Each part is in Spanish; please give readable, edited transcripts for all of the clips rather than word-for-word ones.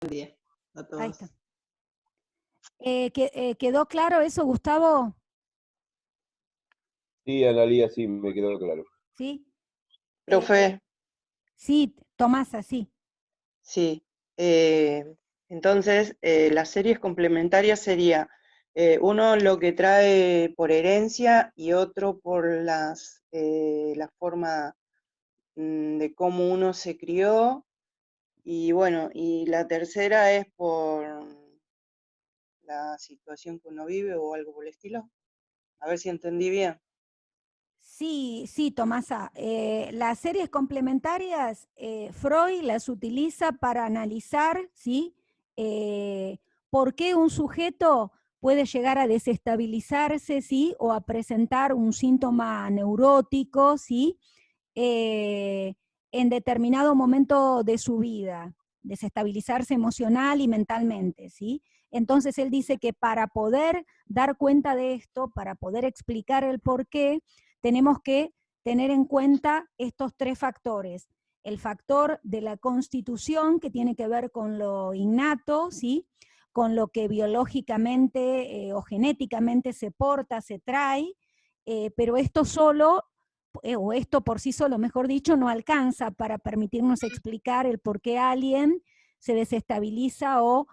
día a Ahí todos. está. ¿Quedó claro eso, Gustavo? Sí, Analía, sí, me quedó claro. ¿Sí? Profe, Sí, Tomasa, sí. sí. Entonces, las series complementarias sería uno lo que trae por herencia y otro por la forma de cómo uno se crió. Y bueno, y la tercera es por la situación que uno vive o algo por el estilo. A ver si entendí bien. Sí, sí, Tomasa. Las series complementarias, Freud las utiliza para analizar, ¿sí? Eh, por qué un sujeto puede llegar a desestabilizarse, ¿sí? O a presentar un síntoma neurótico, ¿sí? Eh, en determinado momento de su vida, desestabilizarse emocional y mentalmente, ¿sí? Entonces él dice que para poder dar cuenta de esto, para poder explicar el por qué, tenemos que tener en cuenta estos tres factores. El factor de la constitución, que tiene que ver con lo innato, ¿sí? Con lo que biológicamente o genéticamente se porta, se trae, pero esto solo, o esto por sí solo, mejor dicho, no alcanza para permitirnos explicar el por qué alguien se desestabiliza o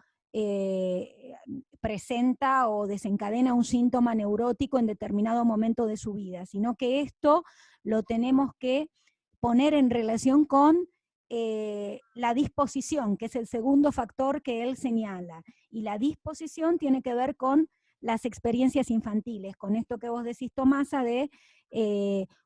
presenta o desencadena un síntoma neurótico en determinado momento de su vida, sino que esto lo tenemos que poner en relación con la disposición, que es el segundo factor que él señala. Y la disposición tiene que ver con las experiencias infantiles, con esto que vos decís, Tomasa, de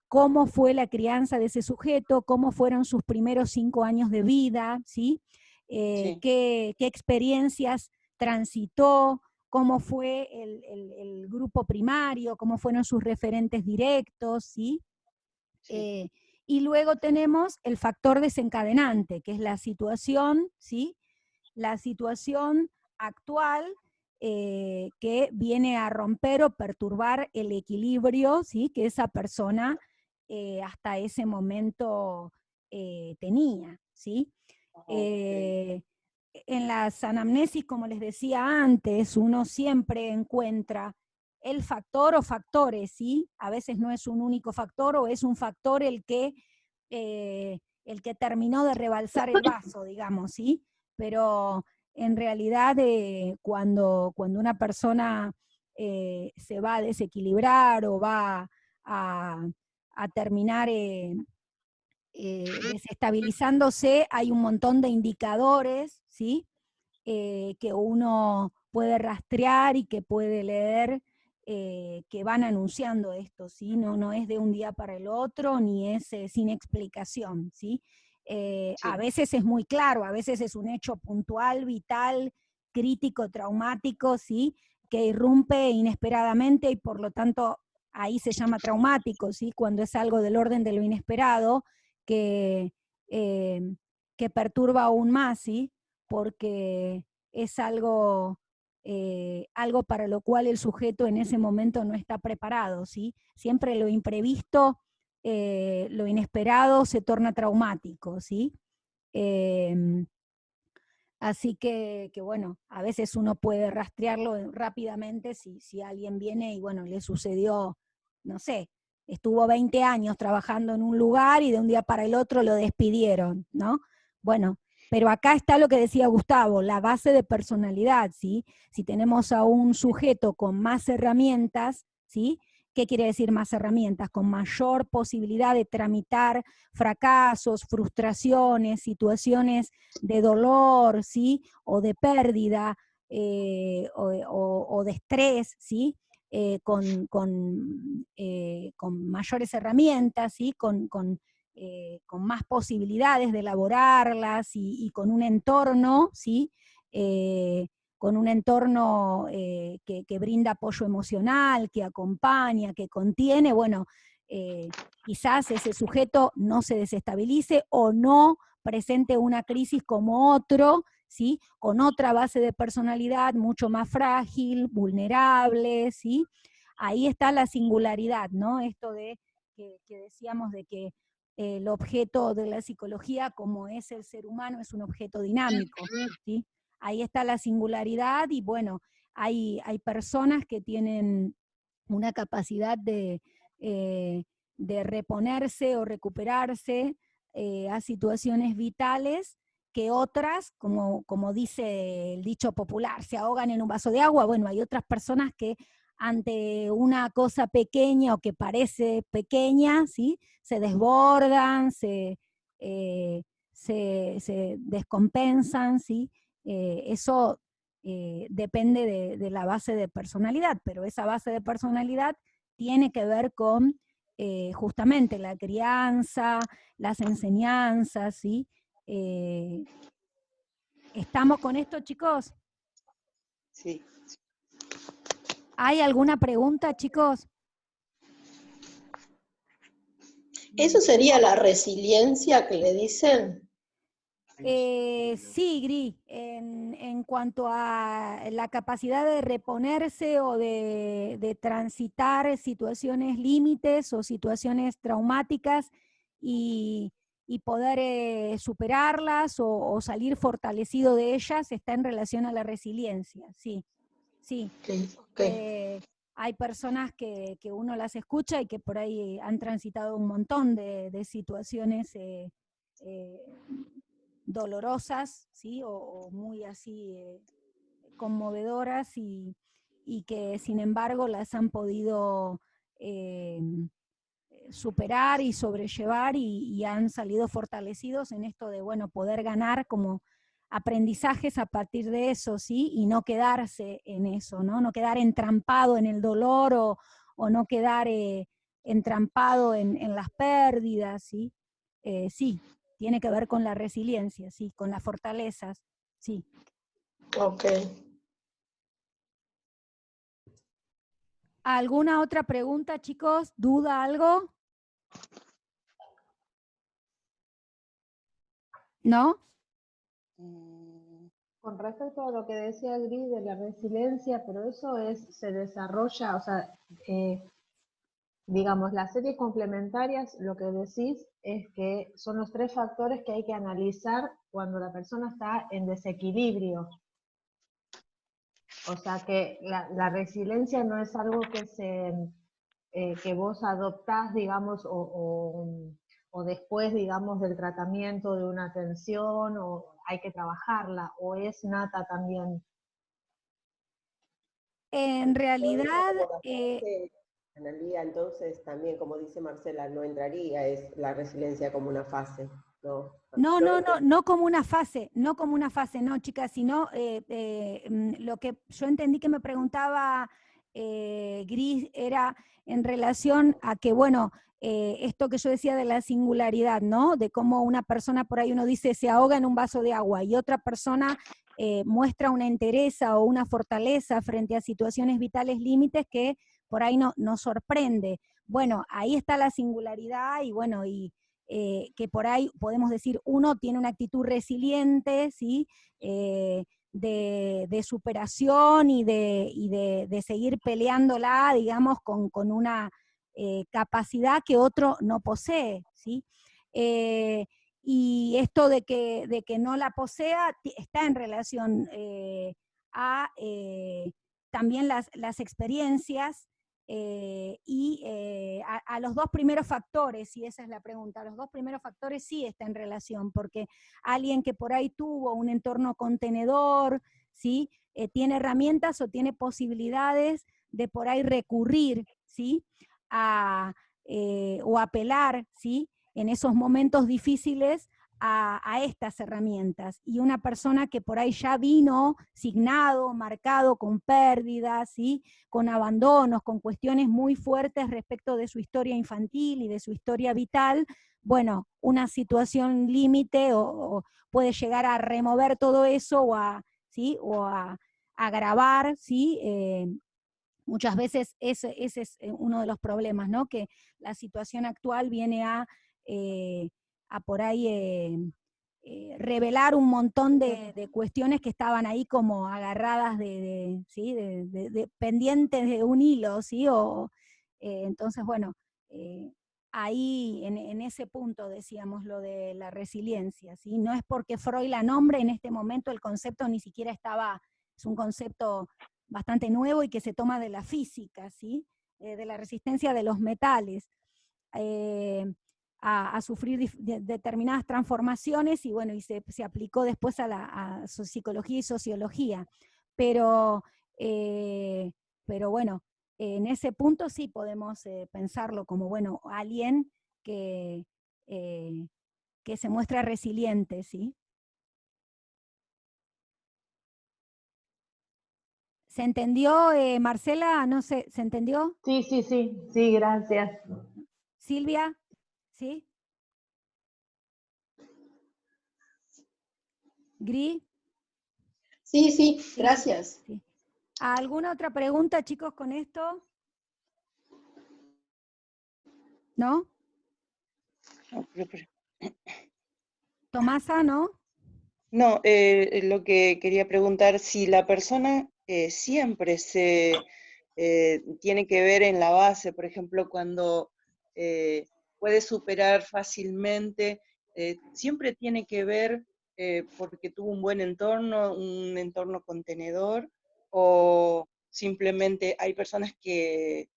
cómo fue la crianza de ese sujeto, cómo fueron sus primeros 5 años de vida, ¿sí? Sí, Qué experiencias transitó, cómo fue el grupo primario, cómo fueron sus referentes directos, ¿sí? sí. Y luego tenemos el factor desencadenante, que es la situación, ¿sí? La situación actual que viene a romper o perturbar el equilibrio, ¿sí? Que esa persona hasta ese momento tenía, ¿sí? Ok. En las anamnesis, como les decía antes, uno siempre encuentra el factor o factores, ¿sí? A veces no es un único factor o es un factor el que terminó de rebalsar el vaso, digamos, ¿sí? Pero en realidad cuando una persona se va a desequilibrar o va a, a terminar desestabilizándose, hay un montón de indicadores, ¿sí? Que uno puede rastrear y que puede leer, que van anunciando esto, ¿sí? No es de un día para el otro, ni es sin explicación, ¿sí? A Sí, veces es muy claro, a veces es un hecho puntual, vital, crítico, traumático, ¿sí? Que irrumpe inesperadamente y por lo tanto ahí se llama traumático, ¿sí? Cuando es algo del orden de lo inesperado que, eh, que perturba aún más, ¿sí? Porque es algo para lo cual el sujeto en ese momento no está preparado, ¿sí? Siempre lo imprevisto, lo inesperado se torna traumático, ¿sí? Eh, Así que, bueno, a veces uno puede rastrearlo rápidamente si alguien viene y bueno, le sucedió, no sé, estuvo 20 años trabajando en un lugar y de un día para el otro lo despidieron, ¿no? Bueno, pero acá está lo que decía Gustavo, la base de personalidad, ¿sí? Si tenemos a un sujeto con más herramientas, ¿sí? ¿Qué quiere decir más herramientas? Con mayor posibilidad de tramitar fracasos, frustraciones, situaciones de dolor, ¿sí? O de pérdida o de estrés, ¿sí? Con mayores herramientas, ¿sí? Con más posibilidades de elaborarlas y con un entorno, ¿sí? Con un entorno que brinda apoyo emocional, que acompaña, que contiene, bueno, quizás ese sujeto no se desestabilice o no presente una crisis como otro, ¿sí? Con otra base de personalidad mucho más frágil, vulnerable, ¿sí? Ahí está la singularidad, ¿no? Esto de que decíamos de que el objeto de la psicología, como es el ser humano, es un objeto dinámico, ¿sí? ahí está la singularidad y bueno, hay personas que tienen una capacidad de reponerse o recuperarse a situaciones vitales que otras, como dice el dicho popular, se ahogan en un vaso de agua. Bueno, hay otras personas que ante una cosa pequeña o que parece pequeña, ¿sí? Se desbordan, se descompensan, ¿sí? Eso depende de la base de personalidad, pero esa base de personalidad tiene que ver con justamente la crianza, las enseñanzas, ¿sí? ¿Estamos con esto, chicos? Sí. ¿Hay alguna pregunta, chicos? ¿Eso sería la resiliencia que le dicen? Sí, Gris, en cuanto a la capacidad de reponerse o de transitar situaciones límites o situaciones traumáticas y, y poder superarlas o salir fortalecido de ellas, está en relación a la resiliencia, sí, sí. Okay. Hay personas que uno las escucha y que por ahí han transitado un montón de situaciones dolorosas, ¿sí? O muy así conmovedoras y que sin embargo las han podido superar y sobrellevar y han salido fortalecidos en esto de, bueno, poder ganar como aprendizajes a partir de eso, ¿sí? Y no quedarse en eso, ¿no? No quedar entrampado en el dolor o no quedar entrampado en las pérdidas, ¿sí? Sí, tiene que ver con la resiliencia, sí, con las fortalezas, sí. Ok. ¿Alguna otra pregunta, chicos? ¿Duda algo? ¿No? Con respecto a lo que decía Gris de la resiliencia, pero eso se desarrolla, o sea, digamos, las series complementarias, lo que decís es que son los 3 factores que hay que analizar cuando la persona está en desequilibrio. O sea que la resiliencia no es algo que vos adoptás, digamos, o después, digamos, del tratamiento de una atención, o hay que trabajarla, o es nata también. En realidad, Analía, entonces también, como dice Marcela, no entraría, es la resiliencia como una fase, ¿no? no como una fase, no como una fase, no, chicas, sino lo que yo entendí que me preguntaba Gris era en relación a que, bueno, esto que yo decía de la singularidad, ¿no? De cómo una persona por ahí uno dice se ahoga en un vaso de agua y otra persona muestra una entereza o una fortaleza frente a situaciones vitales límites que por ahí nos sorprende. Bueno, ahí está la singularidad y bueno, que por ahí podemos decir uno tiene una actitud resiliente, ¿sí? De superación y de seguir peleándola, digamos, con una capacidad que otro no posee, ¿sí? Y esto de que no la posea está en relación a también las experiencias y a los 2 primeros factores, si esa es la pregunta, los 2 primeros factores sí está en relación, porque alguien que por ahí tuvo un entorno contenedor, ¿sí? Tiene herramientas o tiene posibilidades de por ahí recurrir, ¿sí? O apelar, ¿sí? En esos momentos difíciles a estas herramientas. Y una persona que por ahí ya vino signado, marcado con pérdidas, ¿sí? Con abandonos, con cuestiones muy fuertes respecto de su historia infantil y de su historia vital, bueno, una situación límite o puede llegar a remover todo eso ¿sí? O a agravar, ¿sí? Muchas veces ese es uno de los problemas, ¿no? Que la situación actual viene a por ahí revelar un montón de cuestiones que estaban ahí como agarradas ¿sí? de pendientes de un hilo, ¿sí? Entonces, bueno, ahí, en ese punto decíamos lo de la resiliencia, ¿sí? No es porque Freud la nombre, en este momento el concepto ni siquiera estaba, es un concepto bastante nuevo y que se toma de la física, ¿sí? De la resistencia de los metales a sufrir determinadas transformaciones, y bueno, y se aplicó después a psicología y sociología. Pero bueno, en ese punto sí podemos pensarlo como, bueno, alguien que se muestra resiliente, ¿sí? ¿Se entendió, Marcela? No sé, ¿se entendió? Sí, sí, sí, sí, gracias. Silvia, ¿sí? ¿Gri? Sí, sí, gracias. Sí. ¿Alguna otra pregunta, chicos, con esto? ¿No? No, profe. Tomasa, ¿no? No, lo que quería preguntar, si la persona siempre se tiene que ver en la base, por ejemplo, cuando puede superar fácilmente, siempre tiene que ver porque tuvo un buen entorno, un entorno contenedor, o simplemente hay personas que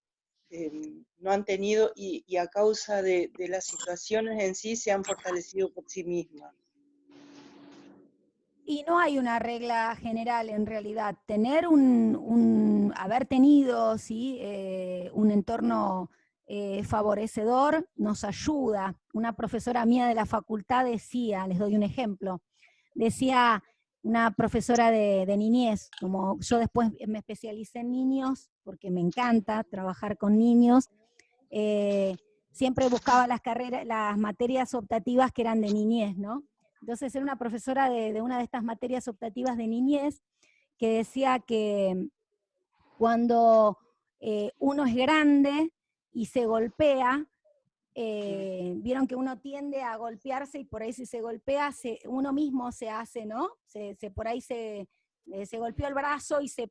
no han tenido y a causa de las situaciones en sí se han fortalecido por sí mismas. Y no hay una regla general en realidad. Tener haber tenido, ¿sí? Un entorno favorecedor nos ayuda. Una profesora mía de la facultad decía, les doy un ejemplo, decía una profesora de niñez, como yo después me especialicé en niños, porque me encanta trabajar con niños, siempre buscaba las materias optativas que eran de niñez, ¿no? Entonces era una profesora de una de estas materias optativas de niñez que decía que cuando uno es grande y se golpea, vieron que uno tiende a golpearse y por ahí si se golpea, uno mismo se hace, ¿no? Por ahí se golpeó el brazo y se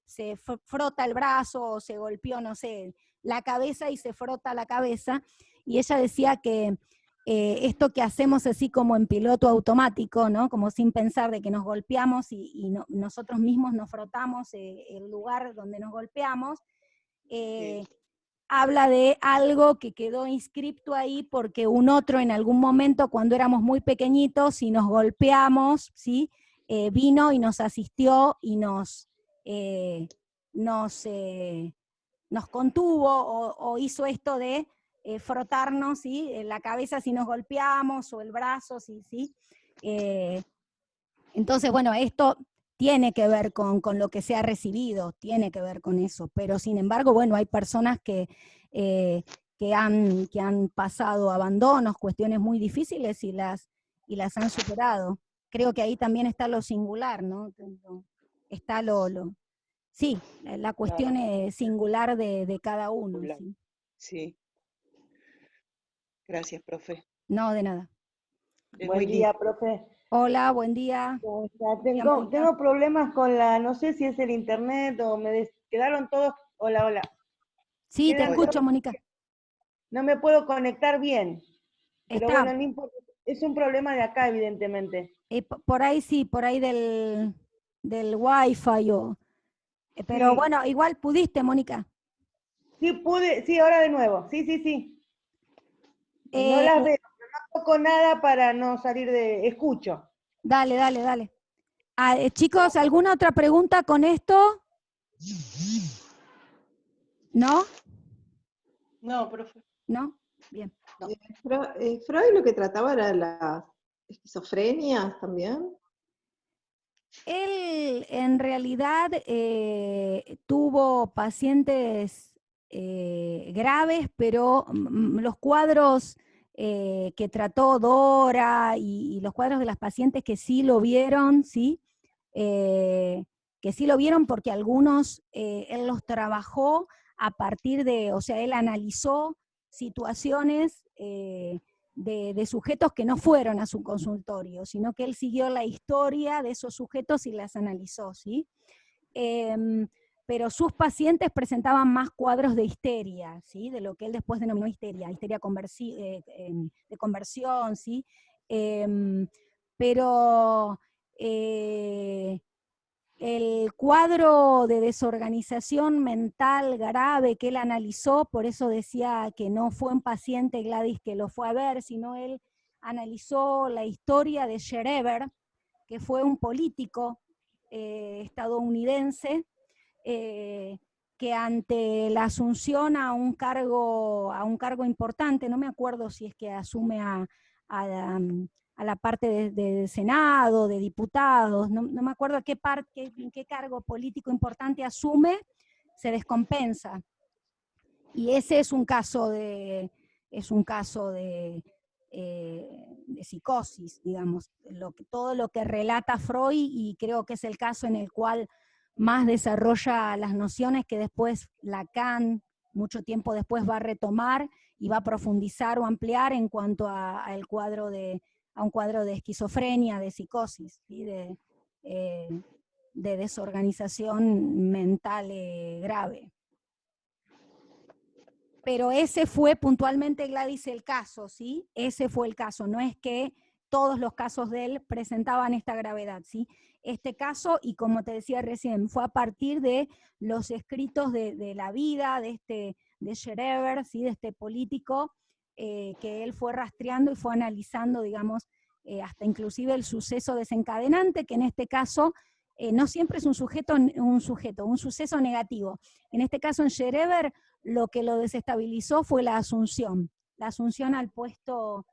frota el brazo, o se golpeó, no sé, la cabeza y se frota la cabeza. Y ella decía que esto que hacemos así como en piloto automático, ¿no? Como sin pensar de que nos golpeamos y nosotros mismos nos frotamos el lugar donde nos golpeamos, habla de algo que quedó inscripto ahí porque un otro en algún momento cuando éramos muy pequeñitos y nos golpeamos, ¿sí? Vino y nos asistió y nos contuvo o hizo esto de frotarnos, ¿sí? La cabeza si nos golpeamos o el brazo, ¿sí? Entonces, bueno, esto tiene que ver con lo que se ha recibido, tiene que ver con eso, pero sin embargo, bueno, hay personas que han pasado abandonos, cuestiones muy difíciles y las han superado. Creo que ahí también está lo singular, ¿no? Está sí, la cuestión singular de cada uno. ¿Sí? Sí. Gracias, profe. No, de nada. Buen día, profe. Hola, buen día. ¿Cómo está? Tengo problemas con no sé si es el internet o quedaron todos. Hola, hola. Sí, te escucho, Mónica. No me puedo conectar bien. Pero Está. bueno, no importa. Es un problema de acá, evidentemente. Por ahí sí, por ahí del Wi-Fi. Pero Sí. bueno, igual pudiste, Mónica. Sí, pude. Sí, ahora de nuevo. Sí, sí, sí. No las veo. No toco nada para no salir de... Escucho. Dale, dale, dale. Chicos, ¿alguna otra pregunta con esto? ¿No? No, profe. ¿No? Bien. No. Freud lo que trataba era la esquizofrenia también. Él en realidad tuvo pacientes graves, pero los cuadros que trató Dora y los cuadros de las pacientes que sí lo vieron, ¿sí? Que sí lo vieron porque algunos él los trabajó a partir de, o sea, él analizó situaciones de sujetos que no fueron a su consultorio, sino que él siguió la historia de esos sujetos y las analizó, ¿sí? pero sus pacientes presentaban más cuadros de histeria, ¿sí? De lo que él después denominó histeria de conversión, ¿sí? Pero el cuadro de desorganización mental grave que él analizó, por eso decía que no fue un paciente Gladys que lo fue a ver, sino él analizó la historia de Scherer, que fue un político estadounidense, que ante la asunción a un cargo importante, no me acuerdo si es que asume a la parte de Senado, de diputados, no me acuerdo en qué cargo político importante asume, se descompensa. Y ese es un caso de psicosis, digamos, todo lo que relata Freud, y creo que es el caso en el cual más desarrolla las nociones que después Lacan, mucho tiempo después, va a retomar y va a profundizar o ampliar en cuanto a un cuadro de esquizofrenia, de psicosis, ¿sí? de desorganización mental grave. Pero ese fue puntualmente, Gladys, el caso, ¿sí? Ese fue el caso, no es que todos los casos de él presentaban esta gravedad, ¿sí? Este caso, y como te decía recién, fue a partir de los escritos de la vida de Scherer, ¿sí? De este político, que él fue rastreando y fue analizando, digamos, hasta inclusive el suceso desencadenante, que en este caso no siempre es un suceso negativo. En este caso, en Scherer, lo que lo desestabilizó fue la asunción al puesto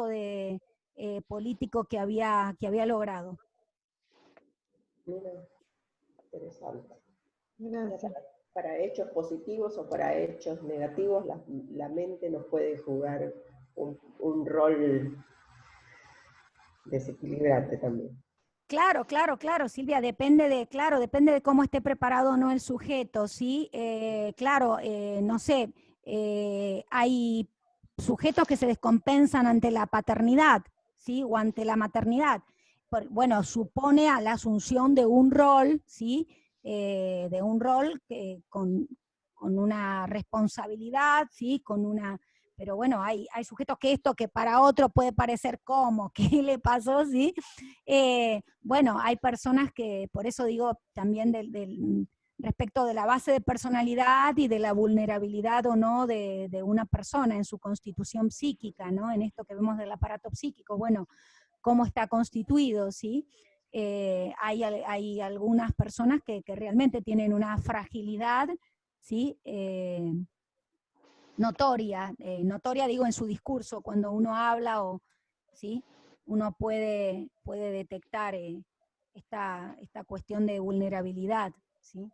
de político que había logrado. Mira, interesante. Gracias. Para hechos positivos o para hechos negativos, la mente nos puede jugar un rol desequilibrante también. Claro, Silvia, depende de cómo esté preparado o no el sujeto, ¿sí? No sé, hay sujetos que se descompensan ante la paternidad, ¿sí? O ante la maternidad. Bueno, supone a la asunción de un rol, ¿sí? De un rol con una responsabilidad, ¿sí? Pero bueno, hay sujetos que esto que para otro puede parecer como, ¿qué le pasó? ¿Sí? Bueno, hay personas que, por eso digo también respecto de la base de personalidad y de la vulnerabilidad o no de una persona en su constitución psíquica, ¿no? En esto que vemos del aparato psíquico, bueno, cómo está constituido, ¿sí? Hay algunas personas que realmente tienen una fragilidad, ¿sí? Notoria digo en su discurso, cuando uno habla, ¿sí? Uno puede detectar esta cuestión de vulnerabilidad, ¿sí?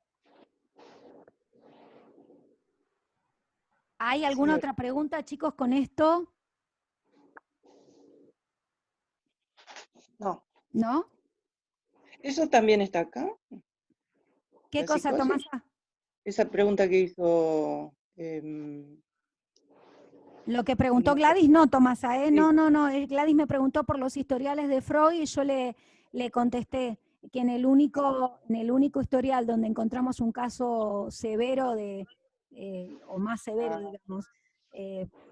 ¿Hay alguna otra pregunta, chicos, con esto? No. ¿No? ¿Eso también está acá? ¿Qué ¿La cosa, psicosis? Tomasa? Esa pregunta que hizo... Lo que preguntó Gladys, no, Tomasa, Sí. no, Gladys me preguntó por los historiales de Freud y yo le contesté que en el único historial donde encontramos un caso severo o más severo, digamos,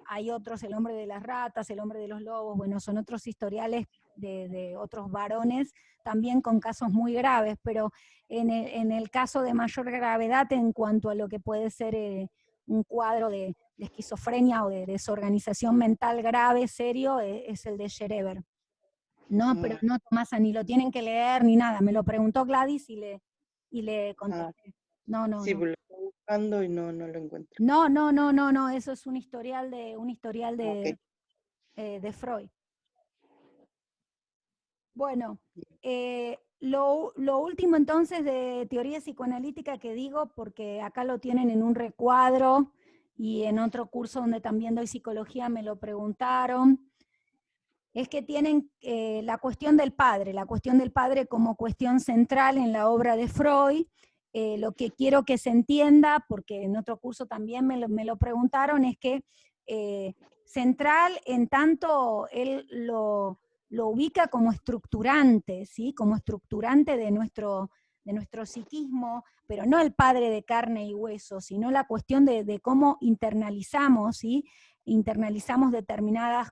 hay otros, el hombre de las ratas, el hombre de los lobos, bueno, son otros historiales de otros varones, también con casos muy graves, pero en el caso de mayor gravedad en cuanto a lo que puede ser un cuadro de esquizofrenia o de desorganización mental grave, serio, es el de Scherer. No, pero no, Tomasa, ni lo tienen que leer ni nada. Me lo preguntó Gladys y le contesté. No. Sí, pues lo estoy buscando y no lo encuentro. No, eso es un historial de Freud. Bueno, lo último entonces de teoría psicoanalítica que digo, porque acá lo tienen en un recuadro y en otro curso donde también doy psicología me lo preguntaron, es que tienen la cuestión del padre como cuestión central en la obra de Freud. Lo que quiero que se entienda, porque en otro curso también me lo preguntaron, es que central en tanto él lo ubica como estructurante, ¿sí? Como estructurante de nuestro psiquismo, pero no el padre de carne y hueso, sino la cuestión de cómo internalizamos, ¿sí? Internalizamos determinadas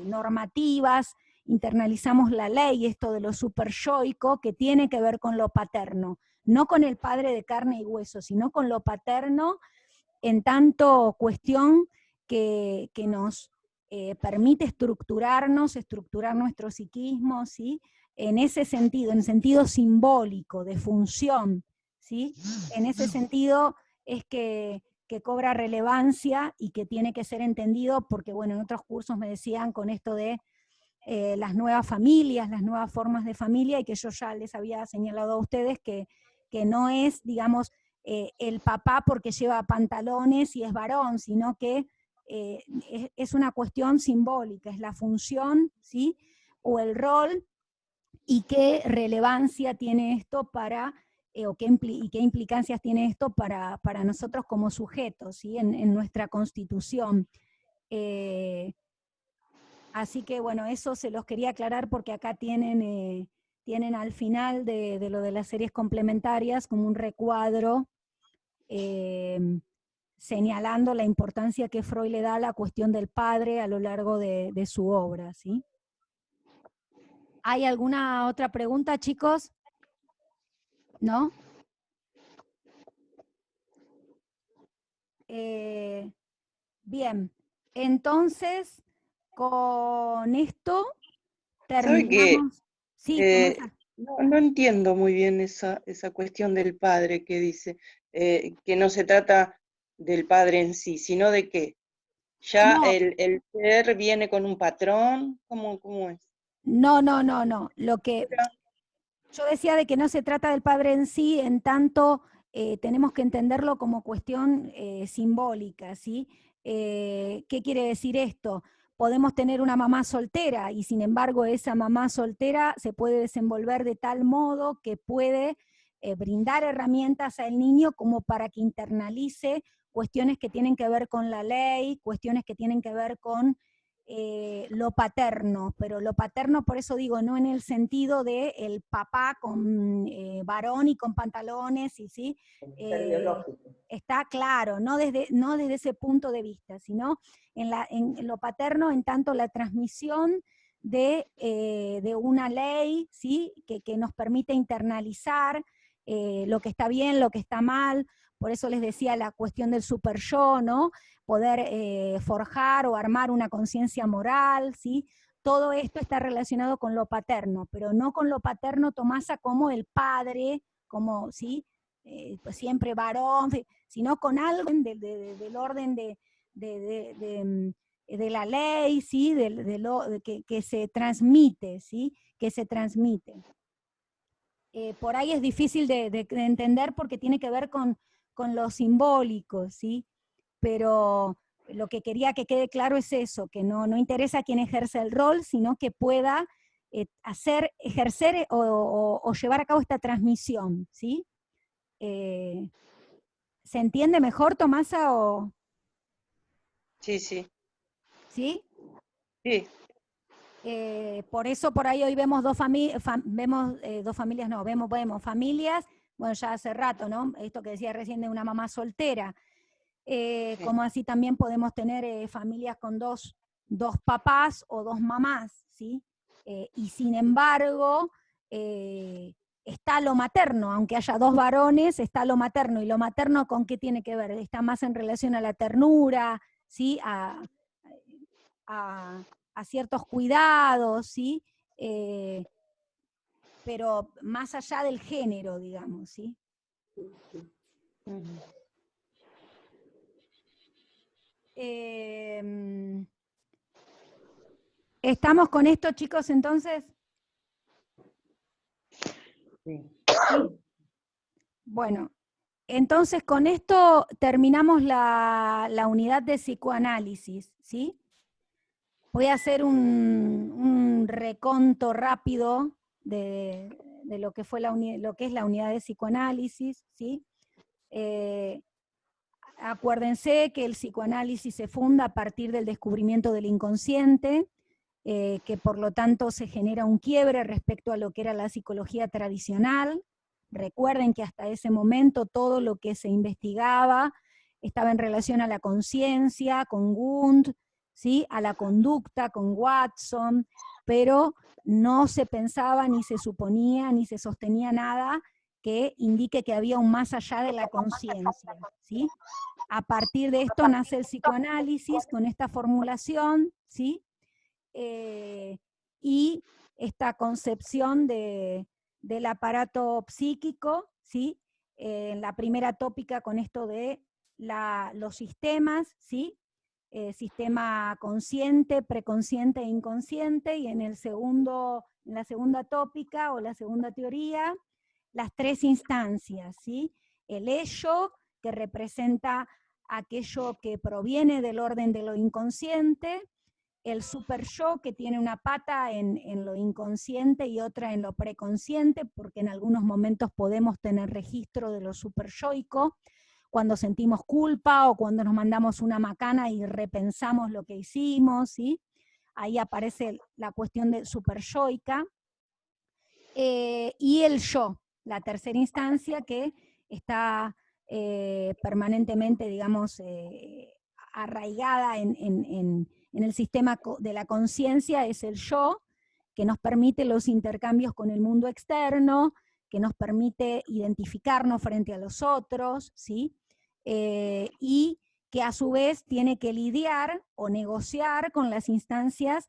normativas, internalizamos la ley, esto de lo superyoico, que tiene que ver con lo paterno, no con el padre de carne y hueso, sino con lo paterno, en tanto cuestión que nos permite estructurar nuestro psiquismo, ¿sí? En ese sentido, en sentido simbólico, de función, ¿sí? En ese sentido es que cobra relevancia y que tiene que ser entendido, porque bueno, en otros cursos me decían con esto de las nuevas familias, las nuevas formas de familia, y que yo ya les había señalado a ustedes que no es, digamos, el papá porque lleva pantalones y es varón, sino que es una cuestión simbólica, es la función, ¿sí? O el rol, y qué relevancia tiene esto para, o qué y qué implicancias tiene esto para nosotros como sujetos, ¿sí? En nuestra constitución. Así que bueno, eso se los quería aclarar porque acá tienen al final de lo de las series complementarias como un recuadro señalando la importancia que Freud le da a la cuestión del padre a lo largo de su obra, ¿sí? ¿Hay alguna otra pregunta, chicos? ¿No? Bien, entonces con esto ¿Sabe qué? terminamos. Sí, No entiendo muy bien esa cuestión del padre que dice, que no se trata del padre en sí, sino de que ya No. el ser viene con un patrón, ¿cómo es? No. Lo que yo decía de que no se trata del padre en sí, en tanto tenemos que entenderlo como cuestión simbólica, ¿sí? ¿Qué quiere decir esto? Podemos tener una mamá soltera y sin embargo esa mamá soltera se puede desenvolver de tal modo que puede brindar herramientas al niño como para que internalice cuestiones que tienen que ver con la ley, cuestiones que tienen que ver con lo paterno, pero lo paterno, por eso digo, no en el sentido de el papá con varón y con pantalones, y sí, está claro, no desde ese punto de vista, sino en lo paterno, en tanto la transmisión de una ley, ¿sí? que nos permite internalizar lo que está bien, lo que está mal. Por eso les decía la cuestión del super yo, ¿no? Poder forjar o armar una conciencia moral, ¿sí? Todo esto está relacionado con lo paterno, pero no con lo paterno, Tomasa, como el padre, como, ¿sí? Pues siempre varón, sino con algo del orden de la ley, ¿sí? Que se transmite, ¿sí? Que se transmite. Por ahí es difícil de entender porque tiene que ver con lo simbólico, ¿sí? Pero lo que quería que quede claro es eso, que no interesa quién ejerce el rol, sino que pueda ejercer o llevar a cabo esta transmisión, ¿sí? ¿Se entiende mejor, Tomasa, o...? Sí. ¿Sí? Sí. Por eso por ahí hoy vemos dos familias, vemos familias, bueno, ya hace rato, ¿no? Esto que decía recién de una mamá soltera, Sí. como así también podemos tener familias con dos papás o dos mamás, ¿sí? Y sin embargo, está lo materno, aunque haya dos varones, está lo materno, y lo materno ¿con qué tiene que ver? Está más en relación a la ternura, ¿sí? A ciertos cuidados, ¿sí? Pero más allá del género, digamos, ¿sí? ¿Estamos con esto, chicos, entonces? Sí. Bueno, entonces con esto terminamos la unidad de psicoanálisis, ¿sí? Voy a hacer un reconto rápido de lo que fue lo que es la unidad de psicoanálisis, ¿sí? Acuérdense que el psicoanálisis se funda a partir del descubrimiento del inconsciente, que por lo tanto se genera un quiebre respecto a lo que era la psicología tradicional, Recuerden que hasta ese momento todo lo que se investigaba estaba en relación a la conciencia, con Wundt, ¿sí? A la conducta, con Watson, pero no se pensaba, ni se suponía, ni se sostenía nada que indique que había un más allá de la conciencia, ¿sí? A partir de esto nace el psicoanálisis con esta formulación, ¿sí? Y esta concepción del aparato psíquico, ¿sí? La primera tópica con esto de los sistemas, ¿sí? Sistema consciente, preconsciente e inconsciente, y en la segunda tópica o la segunda teoría, las tres instancias, ¿sí? El ello, que representa aquello que proviene del orden de lo inconsciente, el super yo, que tiene una pata en lo inconsciente y otra en lo preconsciente, porque en algunos momentos podemos tener registro de lo super yoico, cuando sentimos culpa o cuando nos mandamos una macana y repensamos lo que hicimos, ¿sí? Ahí aparece la cuestión de super yoica. Y el yo, la tercera instancia que está permanentemente, digamos, arraigada en el sistema de la conciencia, es el yo, que nos permite los intercambios con el mundo externo, que nos permite identificarnos frente a los otros, ¿sí? Y que a su vez tiene que lidiar o negociar con las instancias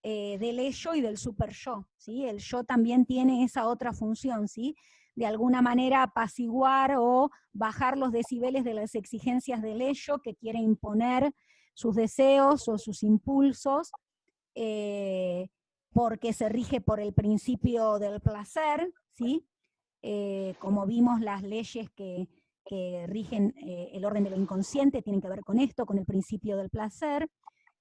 del ello y del super yo, ¿sí? El yo también tiene esa otra función, ¿sí? De alguna manera apaciguar o bajar los decibeles de las exigencias del ello, que quiere imponer sus deseos o sus impulsos, porque se rige por el principio del placer, ¿sí? Como vimos, las leyes que rigen el orden de lo inconsciente tienen que ver con esto, con el principio del placer,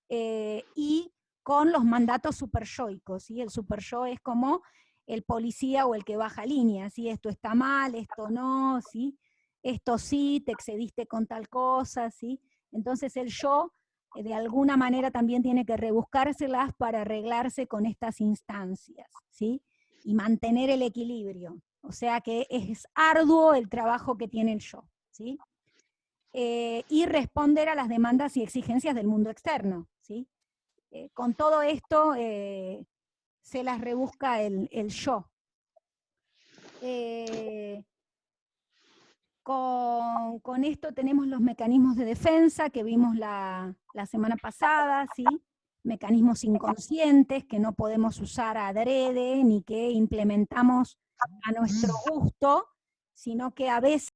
y con los mandatos superyoicos, ¿sí? El superyo es como el policía o el que baja línea, ¿sí? Esto está mal, esto no, ¿sí? Esto sí, te excediste con tal cosa, ¿sí? Entonces el yo, de alguna manera, también tiene que rebuscárselas para arreglarse con estas instancias, ¿sí? Y mantener el equilibrio. O sea que es arduo el trabajo que tiene el yo, ¿sí? Y responder a las demandas y exigencias del mundo externo, ¿sí? Con todo esto se las rebusca el yo. Con esto tenemos los mecanismos de defensa que vimos la semana pasada, ¿sí? Mecanismos inconscientes que no podemos usar adrede ni que implementamos a nuestro gusto, sino que a veces